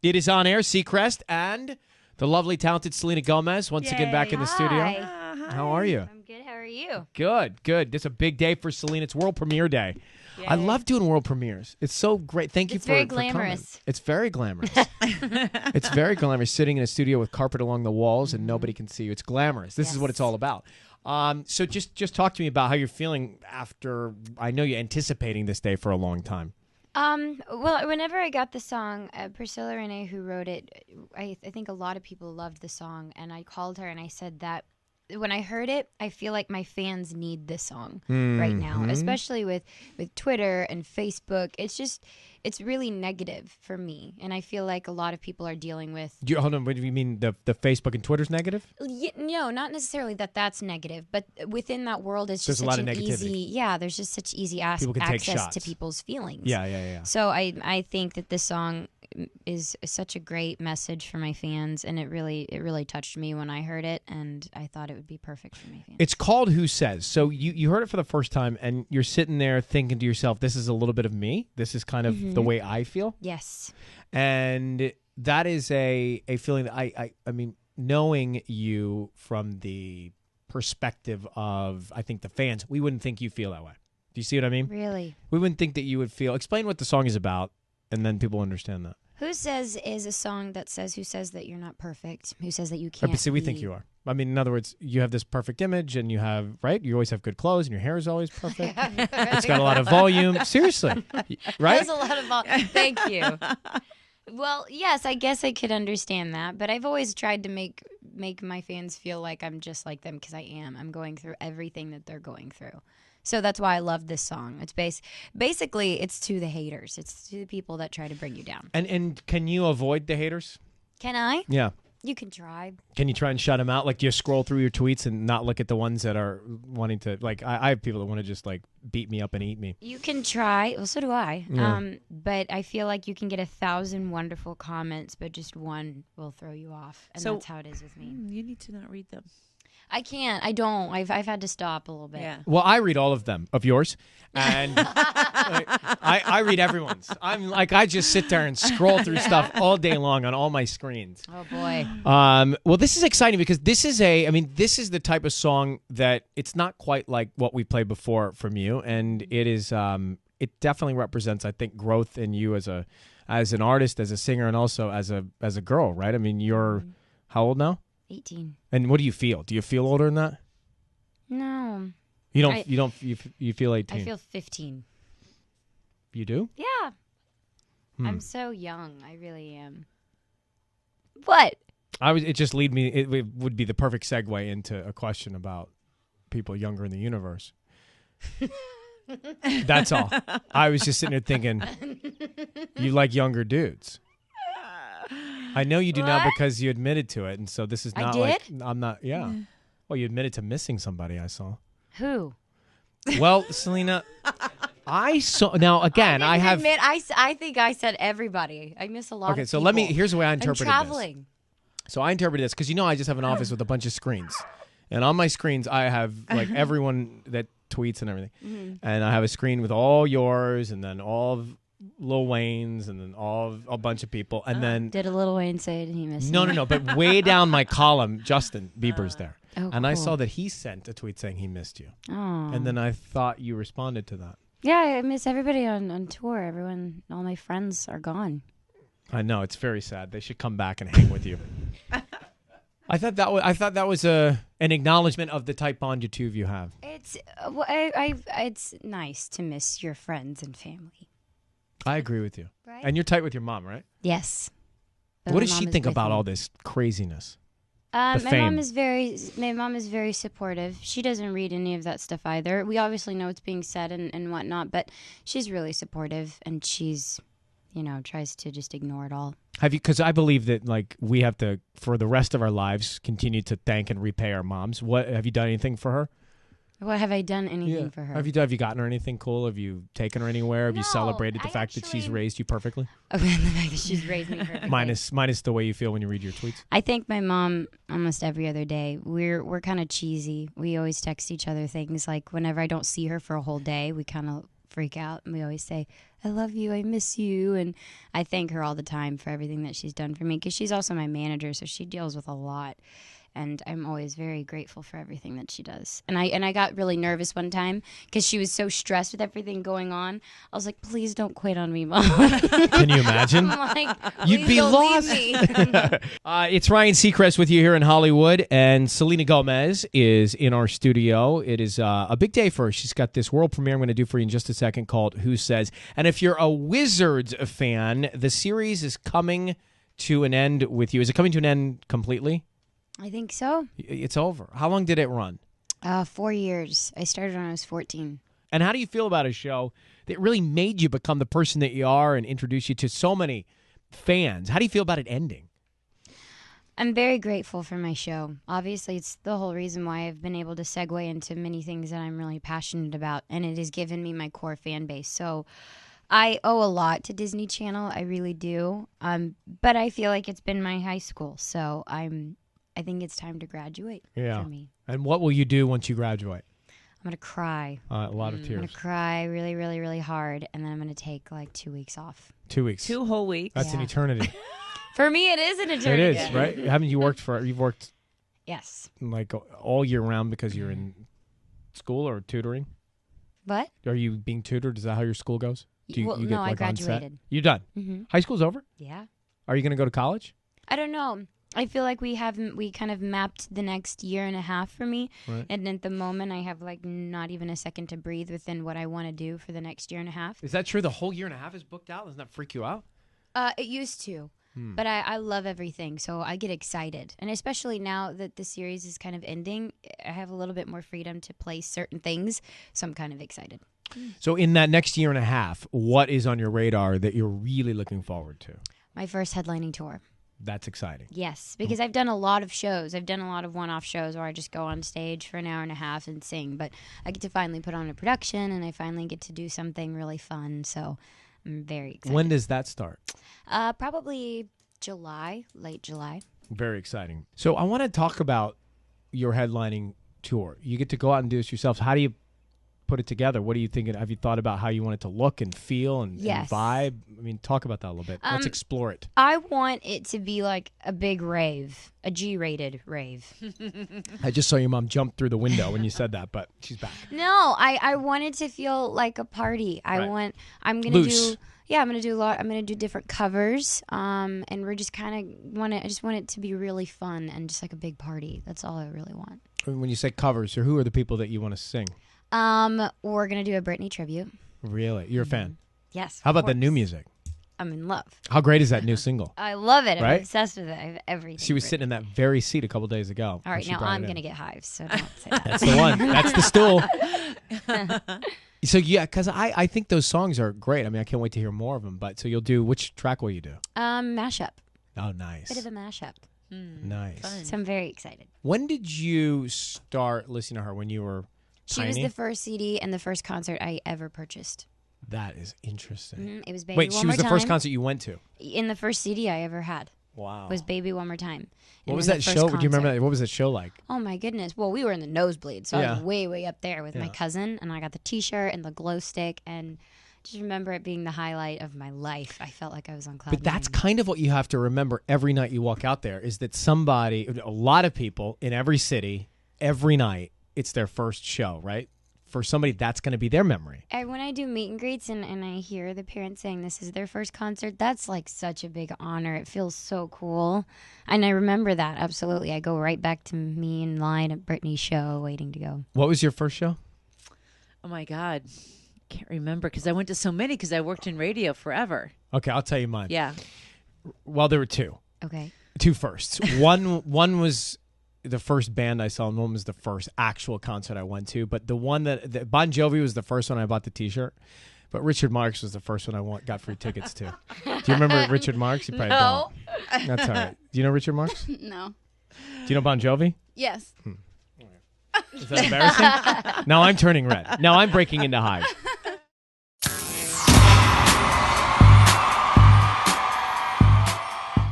It is on air. Seacrest and the lovely, talented Selena Gomez once again back in the studio. Hi. How are you? I'm good. How are you? Good, good. This is a big day for Selena. It's world premiere day. Yay. I love doing world premieres. It's so great. Thank you It's for very for coming. glamorous. It's very glamorous. It's very glamorous sitting in a studio with carpet along the walls and nobody can see you. It's glamorous. This is what it's all about. So just talk to me about how you're feeling after. I know you're anticipating this day for a long time. Well, whenever I got the song, Priscilla Renee, who wrote it, I think a lot of people loved the song, and I called her and I said that when I heard it, I feel like my fans need this song right now, especially with Twitter and Facebook. It's really negative for me, and I feel like a lot of people are dealing with. Hold on, what do you mean the Facebook and Twitter's negative? No, not necessarily that's negative, but within that world, it's just There's such a lot an of negativity. easy. Yeah, there's just such easy access to people's feelings. Yeah. So I think that this song is such a great message for my fans, and it really touched me when I heard it, and I thought it would be perfect for my fans. It's called Who Says. So you heard it for the first time, and you're sitting there thinking to yourself, this is a little bit of me. This is kind of the way I feel. Yes. And that is a feeling that I mean, knowing you from the perspective of, I think, the fans, we wouldn't think you feel that way. Do you see what I mean? Really? We wouldn't think that you would feel. Explain what the song is about, and then people understand that. Who Says is a song that says, who says that you're not perfect? Who says that you can't But see, we think you are. I mean, in other words, you have this perfect image, and you have, right? You always have good clothes, and your hair is always perfect. It's got a lot of volume. Seriously, right? There's a lot of volume. Thank you. Well, yes, I guess I could understand that, but I've always tried to make my fans feel like I'm just like them, because I am. I'm going through everything that they're going through. So that's why I love this song. It's basically it's to the haters. It's to the people that try to bring you down. And can you avoid the haters? Can I? Yeah. You can try. Can you try and shut them out? Like, do you scroll through your tweets and not look at the ones that are wanting to, like, I have people that want to just, like, beat me up and eat me. You can try. Well, so do I. Yeah. But I feel like you can get 1,000 wonderful comments, but just one will throw you off. And that's how it is with me. You need to not read them. I can't. I don't. I've had to stop a little bit. Yeah. Well, I read all of them, of yours, and I read everyone's. I'm like, I just sit there and scroll through stuff all day long on all my screens. Oh, boy. Well, this is exciting because this is this is the type of song that it's not quite like what we played before from you, and it is, it definitely represents, I think, growth in you as an artist, as a singer, and also as a girl, right? I mean, you're how old now? 18. And what do you feel? Do you feel older than that? No. You don't. You feel 18. I feel 15. You do? Yeah. I'm so young. I really am. What? It just lead me. It would be the perfect segue into a question about people younger in the universe. That's all. I was just sitting there thinking, you like younger dudes. I know you do now because you admitted to it, and so this is not like I'm not. Yeah. Well, you admitted to missing somebody. I saw. Who? Well, Selena, I saw. Now again, I have. Admit, I think I said everybody. I miss a lot. Okay, of so people. here's the way I interpreted I'm traveling. this. So I interpreted this because I just have an office with a bunch of screens, and on my screens I have like everyone that tweets and everything, and I have a screen with all yours, and then all of Lil Wayne's, and then a bunch of people, and then Did a Lil Wayne say it and he missed no, but way down my column, Justin Bieber's there, Oh, and I cool. saw that he sent a tweet saying he missed you, Oh. and then I thought you responded to that. Yeah, I miss everybody on tour. All my friends are gone. I know, it's very sad. They should come back and hang with you. I thought that was an acknowledgement of the tight bond you two of you have. It's it's nice to miss your friends and family. I agree with you. Right? And you're tight with your mom, right? Yes. But What my does she mom is think with about me. all this craziness? My fame? mom is very supportive. She doesn't read any of that stuff either. We obviously know it's being said and whatnot, but she's really supportive, and she's, tries to just ignore it all. Have you? Because I believe that like we have to, for the rest of our lives, continue to thank and repay our moms. What have you done anything for her? What have I done anything for her? Have you gotten her anything cool? Have you taken her anywhere? Have you No, celebrated the I fact that she's actually- raised you perfectly? The fact that she's raised me perfectly. Minus the way you feel when you read your tweets. I think my mom almost every other day. We're kind of cheesy. We always text each other things like whenever I don't see her for a whole day, we kind of freak out. And we always say, I love you, I miss you. And I thank her all the time for everything that she's done for me, because she's also my manager, so she deals with a lot. And I'm always very grateful for everything that she does. And I got really nervous one time because she was so stressed with everything going on. I was like, please don't quit on me, Mom. Can you imagine? I'm like, You'd be don't lost. leave me. It's Ryan Seacrest with you here in Hollywood, and Selena Gomez is in our studio. It is a big day for her. She's got this world premiere I'm going to do for you in just a second called Who Says. And if you're a Wizards fan, the series is coming to an end with you. Is it coming to an end completely? I think so. It's over. How long did it run? 4 years. I started when I was 14. And how do you feel about a show that really made you become the person that you are and introduced you to so many fans? How do you feel about it ending? I'm very grateful for my show. Obviously, it's the whole reason why I've been able to segue into many things that I'm really passionate about, and it has given me my core fan base. So I owe a lot to Disney Channel. I really do. But I feel like it's been my high school, so I think it's time to graduate for me. And what will you do once you graduate? I'm going to cry. A lot of tears. I'm going to cry really, really, really hard, and then I'm going to take like 2 weeks off. 2 weeks. 2 whole weeks. That's an eternity. For me, it is an eternity. It is, right? Haven't you worked you've worked Yes. like all year round because you're in school or tutoring? What? Are you being tutored? Is that how your school goes? No, I graduated. You're done? Mm-hmm. High school's over? Yeah. Are you going to go to college? I don't know. I feel like we kind of mapped the next year and a half for me. Right. And at the moment, I have like not even a second to breathe within what I want to do for the next year and a half. Is that true? The whole year and a half is booked out? Doesn't that freak you out? It used to. But I love everything, so I get excited. And especially now that the series is kind of ending, I have a little bit more freedom to play certain things, so I'm kind of excited. So in that next year and a half, what is on your radar that you're really looking forward to? My first headlining tour. That's exciting. Yes, because I've done a lot of shows. I've done a lot of one-off shows where I just go on stage for an hour and a half and sing. But I get to finally put on a production, and I finally get to do something really fun. So I'm very excited. When does that start? Probably July, late July. Very exciting. So I want to talk about your headlining tour. You get to go out and do this yourself. How do you put it together? What are you thinking? Have you thought about how you want it to look and feel and vibe? I mean, talk about that a little bit. Let's explore it. I want it to be like a big rave, a G-rated rave. I just saw your mom jump through the window when you said that, but she's back. No, I want it to feel like a party. I'm going to do... Yeah, I'm gonna do a lot. I'm gonna do different covers, and we're just kind of I just want it to be really fun and just like a big party. That's all I really want. When you say covers, so who are the people that you want to sing? We're gonna do a Britney tribute. Really, you're a fan? Yes. How about the new music? I'm in love. How great is that new single? I love it. Right? I'm obsessed with it. I have everything. She was sitting in that very seat a couple days ago. All right, now I'm gonna get hives, so don't say that. That's the one. That's the stool. So yeah, because I think those songs are great. I mean, I can't wait to hear more of them. But so you'll do, which track will you do? Mashup. Oh, nice. Bit of a mashup. Nice. Fun. So I'm very excited. When did you start listening to her? When you were tiny? She was the first CD and the first concert I ever purchased. That is interesting. It was Baby Wait, One she was More the first Time. concert you went to? In the first CD I ever had. Wow. Was Baby One More Time. What was that show? Do you remember that? What was that show like? Oh my goodness. Well, we were in the nosebleed, so I Yeah. was way, way up there with my cousin, and I got the t-shirt and the glow stick, and just remember it being the highlight of my life. I felt like I was on cloud But that's nine. kind of what you have to remember every night you walk out there is that somebody, a lot of people in every city, every night, it's their first show, right? For somebody, that's going to be their memory. And when I do meet and greets and I hear the parents saying this is their first concert, that's like such a big honor. It feels so cool. And I remember that, absolutely. I go right back to me in line at Britney's show waiting to go. What was your first show? Oh, my God. Can't remember because I went to so many because I worked in radio forever. Okay, I'll tell you mine. Yeah. Well, there were two. Okay. Two firsts. One was the first band I saw, and one was the first actual concert I went to. But the one that Bon Jovi was the first one I bought the T-shirt. But Richard Marx was the first one I got free tickets to. Do you remember Richard Marx? You probably No. don't. That's all right. Do you know Richard Marx? No. Do you know Bon Jovi? Yes. Is that embarrassing? Now I'm turning red. Now I'm breaking into hives.